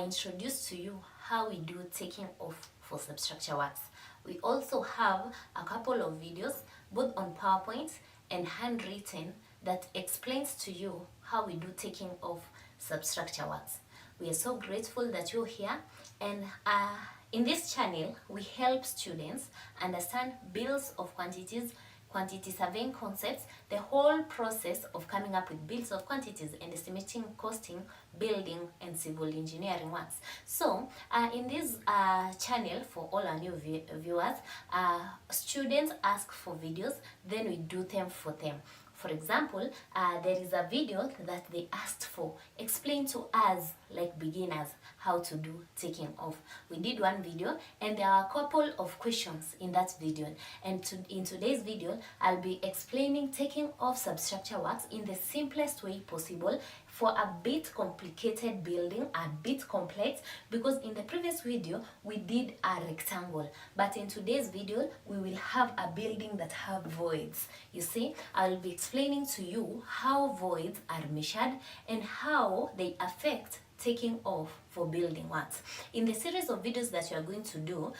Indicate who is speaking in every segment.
Speaker 1: I introduced to you how we do taking off for substructure works. We also have a couple of videos, both on PowerPoint and handwritten, that explains to you how we do taking off substructure works. We are so grateful that you're here, and in this channel we help students understand bills of quantities, quantity surveying concepts, the whole process of coming up with bills of quantities and estimating costing, building and civil engineering works. So in this channel, for all our new viewers, students ask for videos, then we do them for them. For example, there is a video that they asked for, explain to us like beginners how to do taking off. We did one video and there are a couple of questions in that video, and in today's video I'll be explaining taking off substructure works in the simplest way possible for a bit complicated building, a bit complex, because in the previous video we did a rectangle, but in today's video we will have a building that have voids. You see, I'll be explaining to you how voids are measured and how they affect taking off for building works. In the series of videos that you are going to do,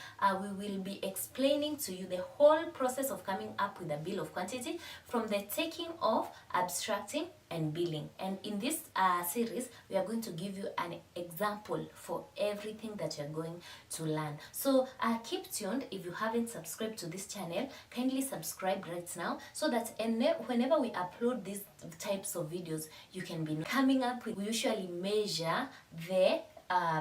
Speaker 1: we will be explaining to you the whole process of coming up with a bill of quantity, from the taking off, abstracting and billing. And in this series we are going to give you an example for everything that you're going to learn. So keep tuned. If you haven't subscribed to this channel, kindly subscribe right now, so that whenever we upload these types of videos you can be coming up with. We usually measure the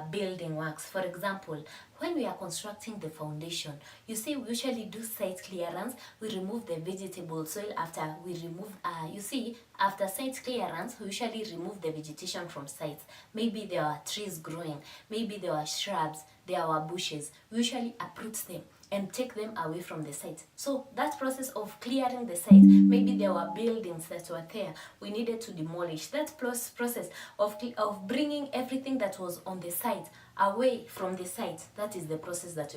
Speaker 1: building works. For example, when we are constructing the foundation, you see, we usually do site clearance. We remove the vegetable soil after we remove, you see, after site clearance, we usually remove the vegetation from sites. Maybe there are trees growing, maybe there are shrubs, there are bushes. We usually uproot them and take them away from the site. So that process of clearing the site, maybe there were buildings that were there, we needed to demolish. That process of bringing everything that was on the site away from the site, that is the process that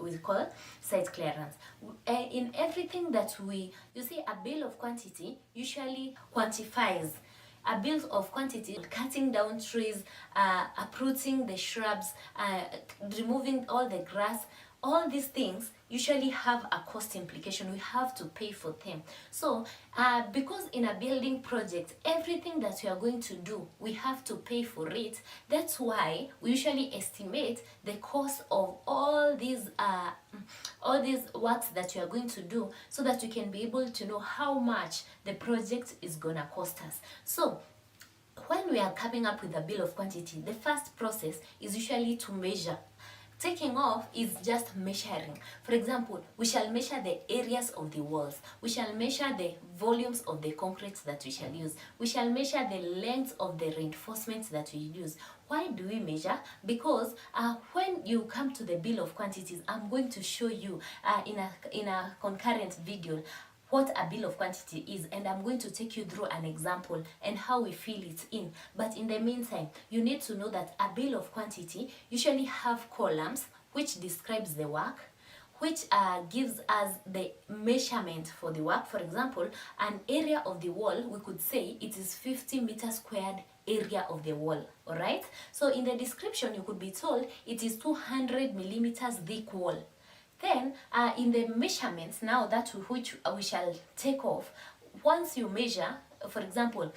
Speaker 1: we call site clearance. In everything that you see, a bill of quantity usually quantifies. A bill of quantity, cutting down trees, uprooting the shrubs, removing all the grass, all these things usually have a cost implication. We have to pay for them. So because in a building project, everything that we are going to do, we have to pay for it. That's why we usually estimate the cost of all these works that you are going to do, so that you can be able to know how much the project is gonna cost us. So when we are coming up with a bill of quantity, the first process is usually to measure. Taking off is just measuring. For example, we shall measure the areas of the walls. We shall measure the volumes of the concrete that we shall use. We shall measure the length of the reinforcements that we use. Why do we measure? Because when you come to the bill of quantities, I'm going to show you in a concurrent video what a bill of quantity is, and I'm going to take you through an example and how we fill it in. But in the meantime, you need to know that a bill of quantity usually have columns which describes the work, which gives us the measurement for the work. For example, an area of the wall, we could say it is 50 meters squared area of the wall. All right, so in the description you could be told it is 200 millimeters thick wall. Then in the measurements, now that which we shall take off, once you measure, for example,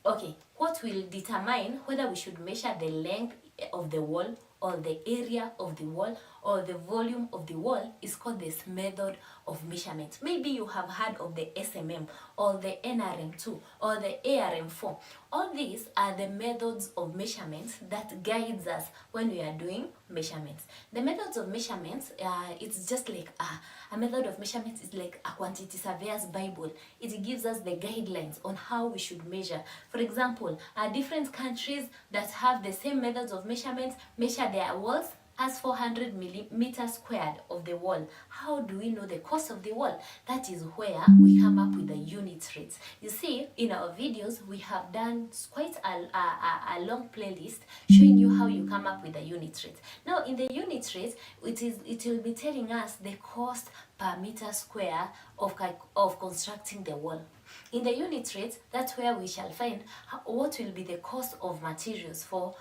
Speaker 1: okay, what will determine whether we should measure the length of the wall or the area of the wall or the volume of the wall is called this method of measurement. Maybe you have heard of the SMM or the NRM2 or the ARM4. All these are the methods of measurements that guides us when we are doing measurements. The methods of measurements, it's just like a method of measurements is like a quantity surveyor's Bible. It gives us the guidelines on how we should measure. For example, different countries that have the same methods of measurements measure their walls as 400 millimeters squared of the wall. How do we know the cost of the wall? That is where we come up with the unit rates. You see, in our videos, we have done quite a long playlist showing you how you come up with the unit rate. Now, in the unit rate, it will be telling us the cost per meter square of constructing the wall. In the unit rate, that's where we shall find what will be the cost of materials for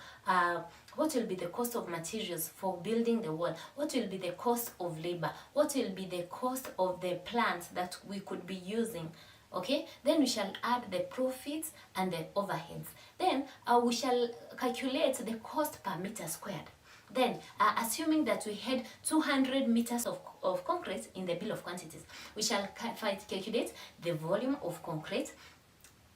Speaker 1: What will be the cost of materials for building the wall? What will be the cost of labor? What will be the cost of the plant that we could be using? Okay, then we shall add the profits and the overheads. Then we shall calculate the cost per meter squared. Then, assuming that we had 200 meters of concrete in the bill of quantities, we shall calculate the volume of concrete.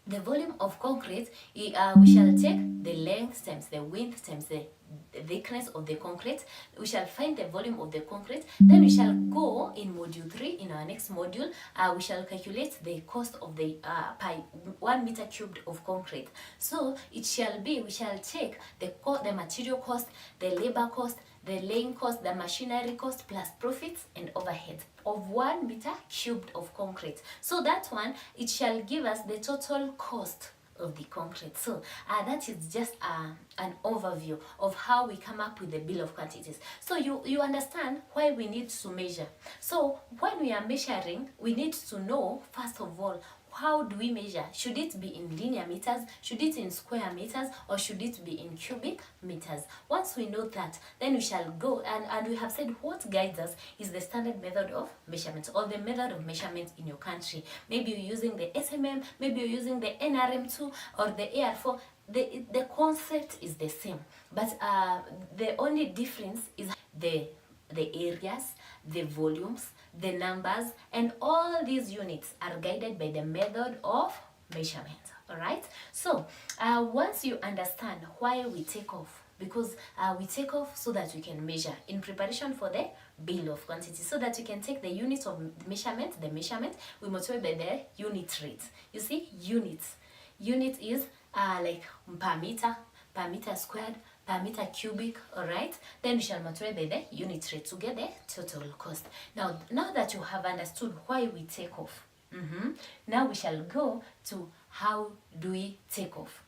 Speaker 1: The volume of concrete, we shall take the length times the width times the thickness of the concrete. We shall find the volume of the concrete. Then we shall go in module 3, in our next module, we shall calculate the cost of the per 1 meter cubed of concrete. So it shall be, we shall take the material cost, the labor cost, the laying cost, the machinery cost, plus profits and overheads of 1 meter cubed of concrete. So that one, it shall give us the total cost of the concrete. So that is just an overview of how we come up with the bill of quantities. So you understand why we need to measure. So when we are measuring, we need to know, first of all, how do we measure? Should it be in linear meters? Should it in square meters? Or should it be in cubic meters? Once we know that, then we shall go and we have said what guides us is the standard method of measurement, or the method of measurement in your country. Maybe you're using the SMM, maybe you're using the NRM2 or the AR4. The concept is the same, but the only difference is the areas, the volumes, the numbers, and all these units are guided by the method of measurement. All right, so once you understand why we take off, because we take off so that we can measure in preparation for the bill of quantity, so that we can take the units of measurement, we multiply by the unit rate. You see, unit is like per meter squared, per meter cubic. All right, then we shall multiply by the unit rate to get the total cost. Now that you have understood why we take off, now we shall go to how do we take off.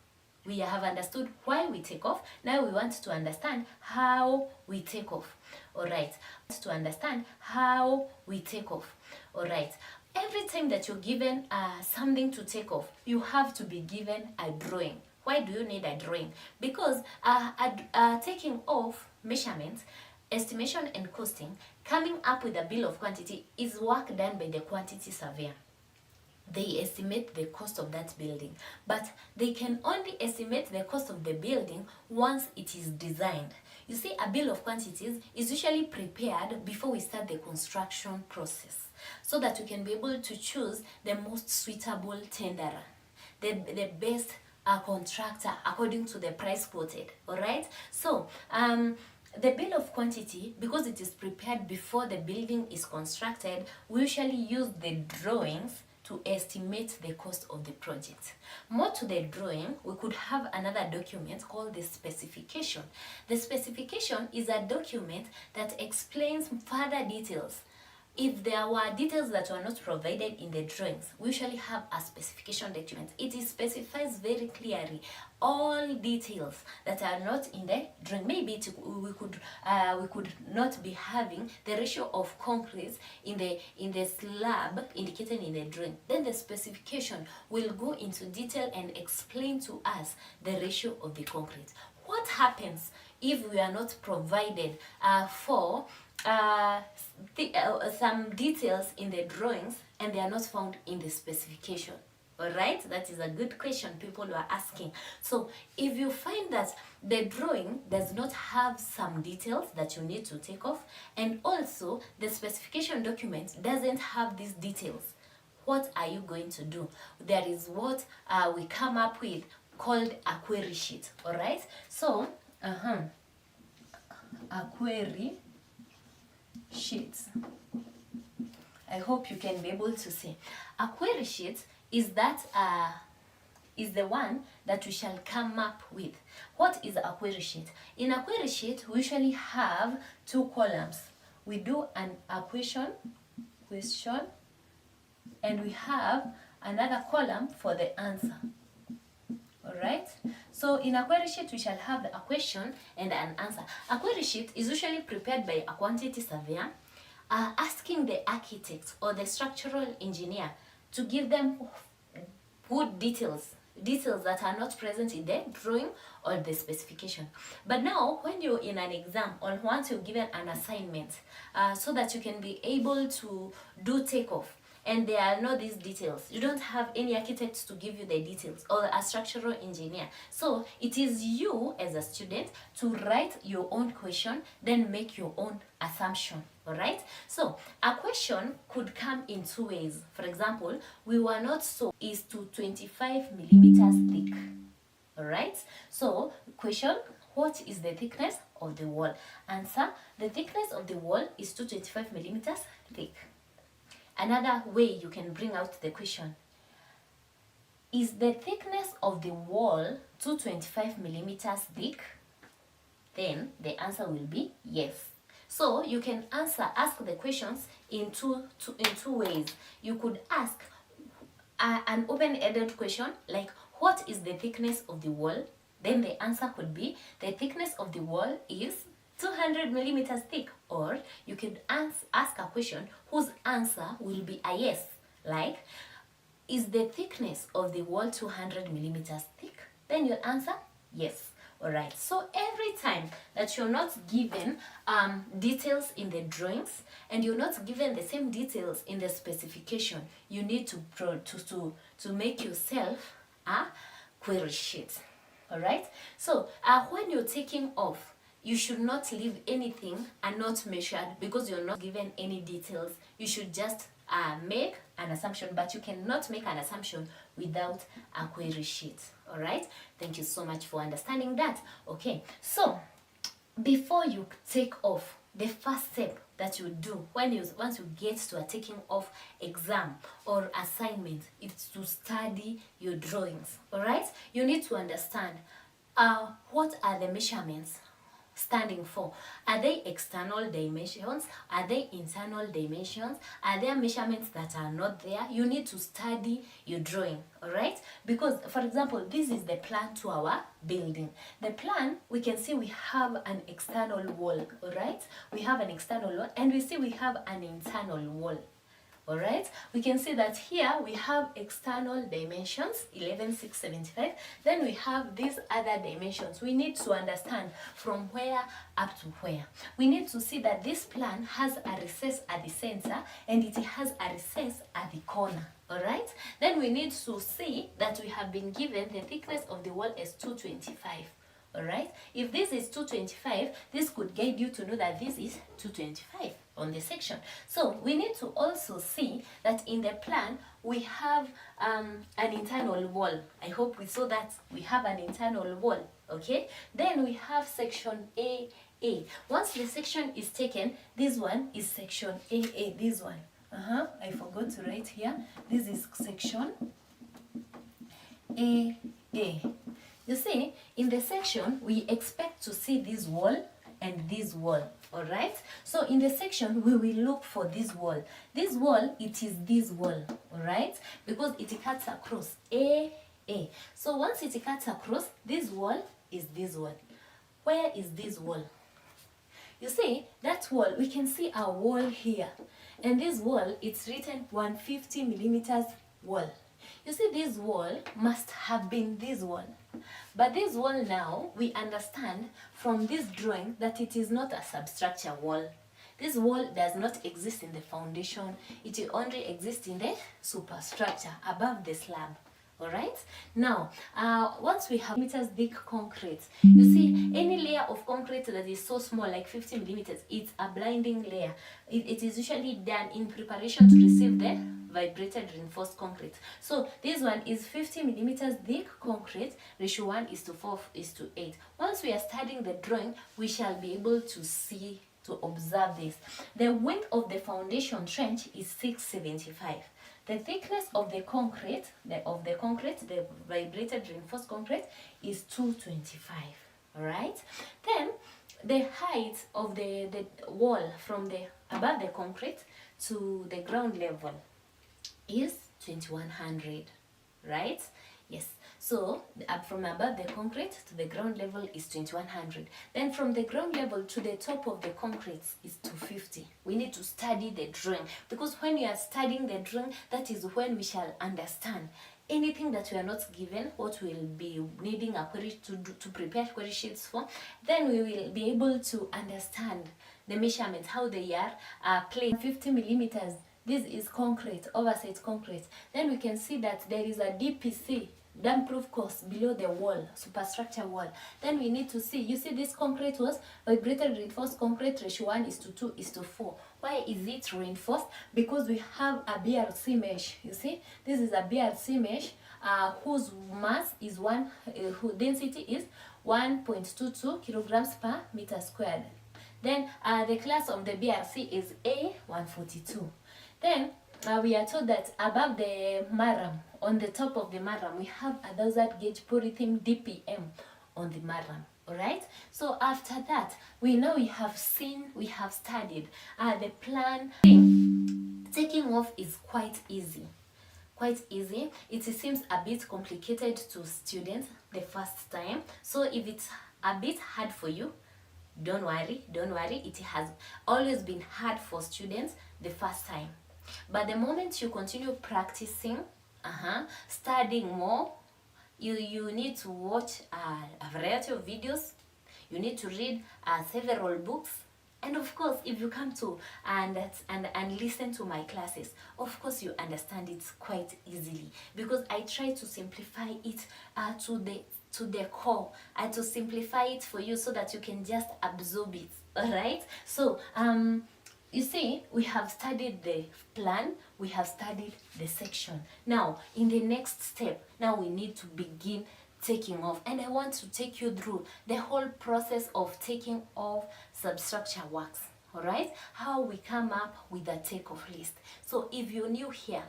Speaker 1: We have understood why we take off. Now we want to understand how we take off. All right, to understand how we take off. All right, every time that you're given something to take off, you have to be given a drawing. Why do you need a drawing? Because taking off measurements, estimation and costing, coming up with a bill of quantity is work done by the quantity surveyor. They estimate the cost of that building, but they can only estimate the cost of the building once it is designed. You see, a bill of quantities is usually prepared before we start the construction process, so that we can be able to choose the most suitable tenderer, the best contractor according to the price quoted. All right, so the bill of quantity, because it is prepared before the building is constructed, we usually use the drawings to estimate the cost of the project. More to the drawing, we could have another document called the specification. The specification is a document that explains further details. If there were details that were not provided in the drawings, we usually have a specification document. It specifies very clearly all details that are not in the drawing. Maybe we could not be having the ratio of concrete in the slab indicated in the drawing. Then the specification will go into detail and explain to us the ratio of the concrete. What happens if we are not provided for some details in the drawings and they are not found in the specification? All right, that is a good question people were asking. So if you find that the drawing does not have some details that you need to take off, and also the specification document doesn't have these details, what are you going to do? There is what we come up with called a query sheet. All right, so a query sheet. I hope you can be able to see. A query sheet is the one that we shall come up with. What is a query sheet? In a query sheet, we usually have two columns. We do a question, and we have another column for the answer. All right, so in a query sheet we shall have a question and an answer. A query sheet is usually prepared by a quantity surveyor, asking the architect or the structural engineer to give them good details details that are not present in the drawing or the specification. But now when you're in an exam or once you're given an assignment, so that you can be able to do takeoff, and there are not these details, you don't have any architect to give you the details or a structural engineer, so it is you as a student to write your own question, then make your own assumption. All right, so a question could come in two ways. For example, we were not so is to 25 millimeters thick. All right, so question, what is the thickness of the wall? Answer, the thickness of the wall is 225 millimeters thick. Another way you can bring out the question, is the thickness of the wall 225 millimeters thick? Then the answer will be yes. So you can ask the questions in two ways. You could ask an open-ended question like, what is the thickness of the wall? Then the answer could be, the thickness of the wall is 200 millimeters thick. Or you could ask a question whose answer will be a yes, like, is the thickness of the wall 200 millimeters thick? Then your answer, yes. Alright, so every time that you're not given details in the drawings and you're not given the same details in the specification, you need to make yourself a query sheet. Alright, so when you're taking off, you should not leave anything and not measured because you're not given any details. You should just make an assumption, but you cannot make an assumption without a query sheet. All right, thank you so much for understanding that. Okay, so before you take off, the first step that you do once you get to a taking off exam or assignment is to study your drawings. All right, you need to understand what are the measurements standing for. Are they external dimensions? Are they internal dimensions? Are there measurements that are not there? You need to study your drawing, all right? Because, for example, this is the plan to our building. The plan, we can see we have an external wall, all right? We have an external wall, and we see we have an internal wall. All right, we can see that here we have external dimensions 11,675. Then we have these other dimensions. We need to understand from where up to where. We need to see that this plan has a recess at the center and it has a recess at the corner. All right, then we need to see that we have been given the thickness of the wall as 225. All right, if this is 225, this could guide you to know that this is 225 on the section. So we need to also see that in the plan we have an internal wall. I hope we saw that we have an internal wall. Okay, then we have section AA. Once the section is taken, this one is section AA. This one, I forgot to write here. This is section AA. You see, in the section, we expect to see this wall and this wall, all right? So in the section, we will look for this wall. This wall, it is this wall, all right? Because it cuts across A. So once it cuts across, this wall is this wall. Where is this wall? You see, that wall, we can see a wall here. And this wall, it's written 150 millimeters wall. You see, this wall must have been this wall. But this wall now, we understand from this drawing that it is not a substructure wall. This wall does not exist in the foundation. It only exists in the superstructure above the slab. Alright, now once we have meters thick concrete, you see any layer of concrete that is so small, like 50 millimeters, it's a blinding layer. It is usually done in preparation to receive the vibrated reinforced concrete. So this one is 50 millimeters thick concrete, ratio 1:4:8. Once we are studying the drawing, we shall be able to see, to observe this. The width of the foundation trench is 675. The thickness of the concrete, the vibrated reinforced concrete, is 225. All right. Then the height of the wall from the above the concrete to the ground level is 2100. Right? Yes. So from above the concrete to the ground level is 2100. Then from the ground level to the top of the concrete is 250. We need to study the drawing, because when we are studying the drawing, that is when we shall understand anything that we are not given, what we'll be needing a query to prepare query sheets for, then we will be able to understand the measurements, how they are placed. 50 millimeters, this is concrete, oversight concrete. Then we can see that there is a DPC, damp proof course, below the wall, superstructure wall. Then we need to see, you see this concrete was vibrated reinforced concrete ratio 1:2:4. Why is it reinforced? Because we have a BRC mesh. You see, this is a BRC mesh whose mass is whose density is 1.22 kilograms per meter squared. Then the class of the BRC is A142. Then we are told that above the maram, on the top of the maram, we have a 1000 gauge polythene DPM on the maram. Alright, so after that, we have studied the plan. Taking off is quite easy. It seems a bit complicated to students the first time. So if it's a bit hard for you, don't worry. It has always been hard for students the first time. But the moment you continue practicing, studying more, you need to watch a variety of videos, you need to read several books, and of course, if you come to and listen to my classes, of course you understand it quite easily, because I try to simplify it to the core, and to simplify it for you so that you can just absorb it. Alright, so you see, we have studied the plan, we have studied the section. Now, in the next step, now we need to begin taking off. And I want to take you through the whole process of taking off substructure works. Alright? How we come up with a takeoff list. So if you're new here,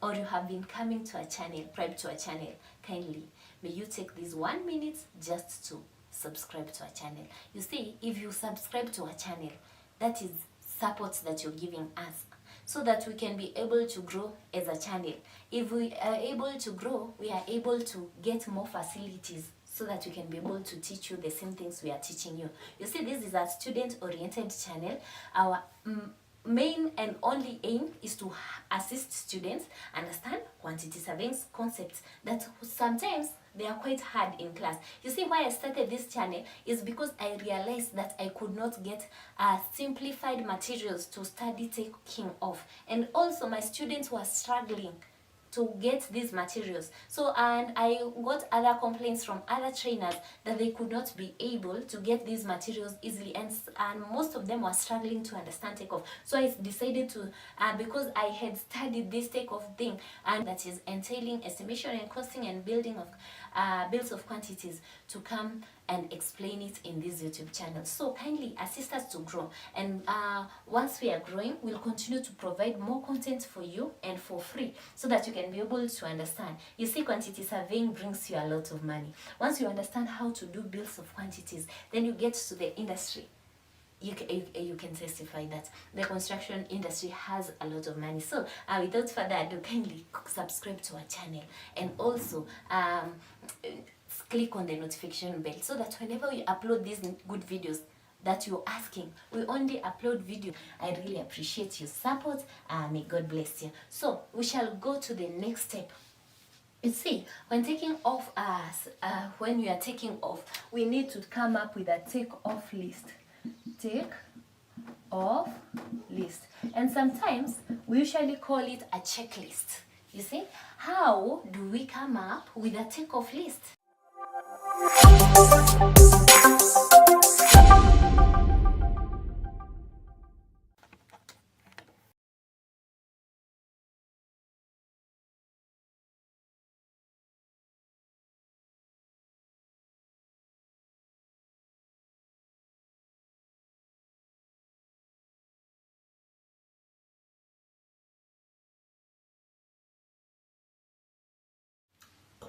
Speaker 1: or you have been coming to a channel, subscribe to a channel, kindly, may you take this 1 minute just to subscribe to a channel. You see, if you subscribe to a channel, that is support that you're giving us, so that we can be able to grow as a channel. If we are able to grow, we are able to get more facilities, so that we can be able to teach you the same things we are teaching you. You see, this is a student-oriented channel. Our main and only aim is to assist students understand quantity surveying concepts that sometimes they are quite hard in class. You see, why I started this channel is because I realized that I could not get simplified materials to study taking off, and also my students were struggling to get these materials. So, and I got other complaints from other trainers that they could not be able to get these materials easily, and most of them were struggling to understand takeoff. So I decided to, because I had studied this takeoff thing, and that is entailing estimation and costing and building of bills of quantities, to come and explain it in this YouTube channel. So kindly assist us to grow, and once we are growing, we'll continue to provide more content for you and for free, so that you can be able to understand. You see, quantity surveying brings you a lot of money. Once you understand how to do bills of quantities, then you get to the industry. You can testify that the construction industry has a lot of money. So without further ado, kindly subscribe to our channel, and also click on the notification bell, so that whenever we upload these good videos that you're asking, we only upload video. I really appreciate your support. May God bless you. So we shall go to the next step. You see, when taking off, when we are taking off, we need to come up with a take-off list. Take-off list. And sometimes we usually call it a checklist. You see, how do we come up with a take-off list?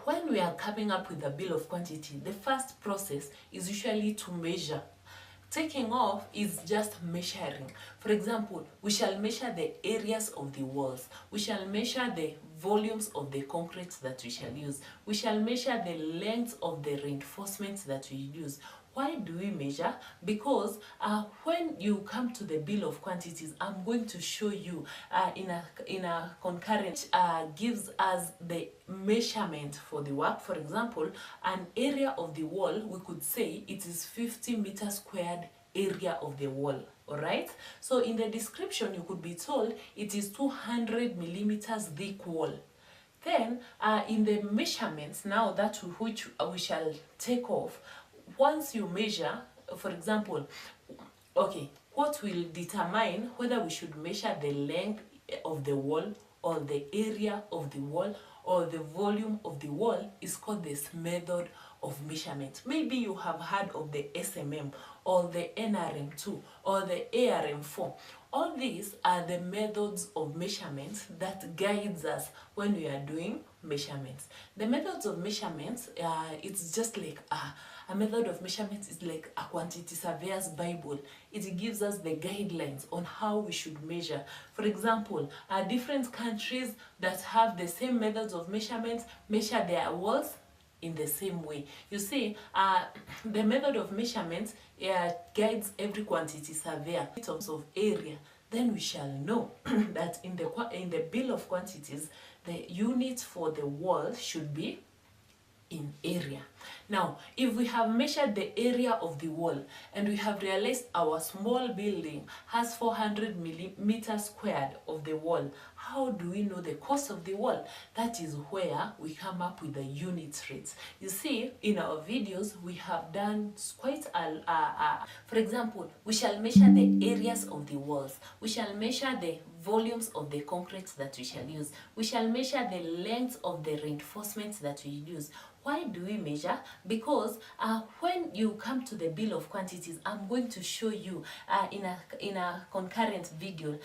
Speaker 2: When we are coming up with a bill of quantity, the first process is usually to measure. Taking off is just measuring. For example, we shall measure the areas of the walls. We shall measure the volumes of the concrete that we shall use. We shall measure the length of the reinforcements that we use. Why do we measure? Because when you come to the bill of quantities, I'm going to show you in a concurrent gives us the measurement for the work. For example, an area of the wall, we could say it is 50 meters squared area of the wall. All right, so in the description you could be told it is 200 millimeters thick wall. Then in the measurements, now that which we shall take off, once you measure, for example, okay, what will determine whether we should measure the length of the wall or the area of the wall or the volume of the wall is called this method of measurement. Maybe you have heard of the SMM or the NRM2 or the ARM4. All these are the methods of measurement that guides us when we are doing measurements. The methods of measurements, it's just like a method of measurement is like a quantity surveyor's Bible. It gives us the guidelines on how we should measure. For example, different countries that have the same methods of measurements measure their walls in the same way. You see, the method of measurement guides every quantity surveyor in terms of area. Then we shall know that in the bill of quantities, the unit for the wall should be in area. Now, if we have measured the area of the wall and we have realized our small building has 400 millimeters squared of the wall, how do we know the cost of the wall? That is where we come up with the unit rates. You see, in our videos, we have done quite for example, we shall measure the areas of the walls. We shall measure the volumes of the concrete that we shall use. We shall measure the length of the reinforcements that we use. Why do we measure? Because when you come to the bill of quantities, I'm going to show you in a concurrent video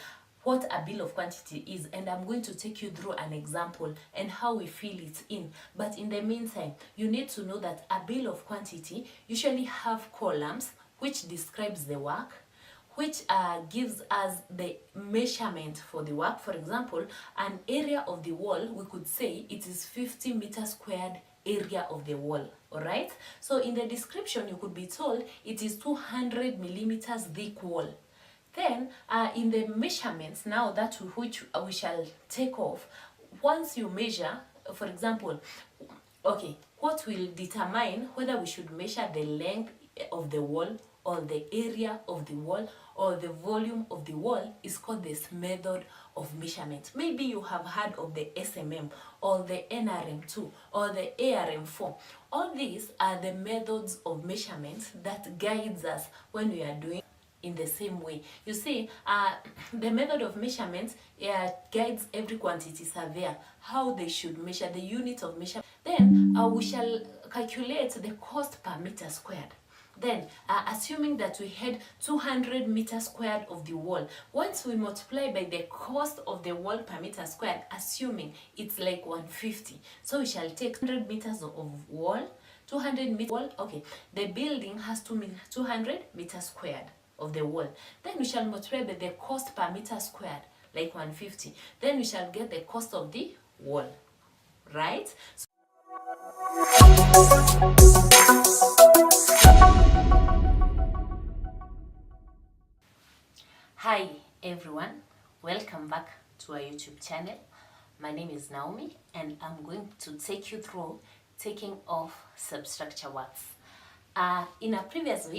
Speaker 2: what a bill of quantity is, and I'm going to take you through an example and how we fill it in. But in the meantime, you need to know that a bill of quantity usually have columns which describes the work, which gives us the measurement for the work. For example, an area of the wall, we could say it is 50 meters squared area of the wall. All right, so in the description you could be told it is 200 millimeters thick wall. Then in the measurements, now that which we shall take off, once you measure, for example, okay, what will determine whether we should measure the length of the wall or the area of the wall or the volume of the wall is called this method of measurement. Maybe you have heard of the SMM or the NRM2 or the ARM4. All these are the methods of measurement that guides us when we are doing in the same way. You see, the method of measurement guides every quantity surveyor how they should measure the unit of measurement. Then we shall calculate the cost per meter squared. Then, assuming that we had 200 meters squared of the wall, once we multiply by the cost of the wall per meter squared, assuming it's like 150, so we shall take 100 meters of wall, 200 meters wall. Okay, the building has 200 meters squared of the wall. Then we shall multiply by the cost per meter squared, like 150. Then we shall get the cost of the wall, right? Hi everyone, welcome back to our YouTube channel. My name is Naomi and I'm going to take you through taking off substructure works. In a previous video,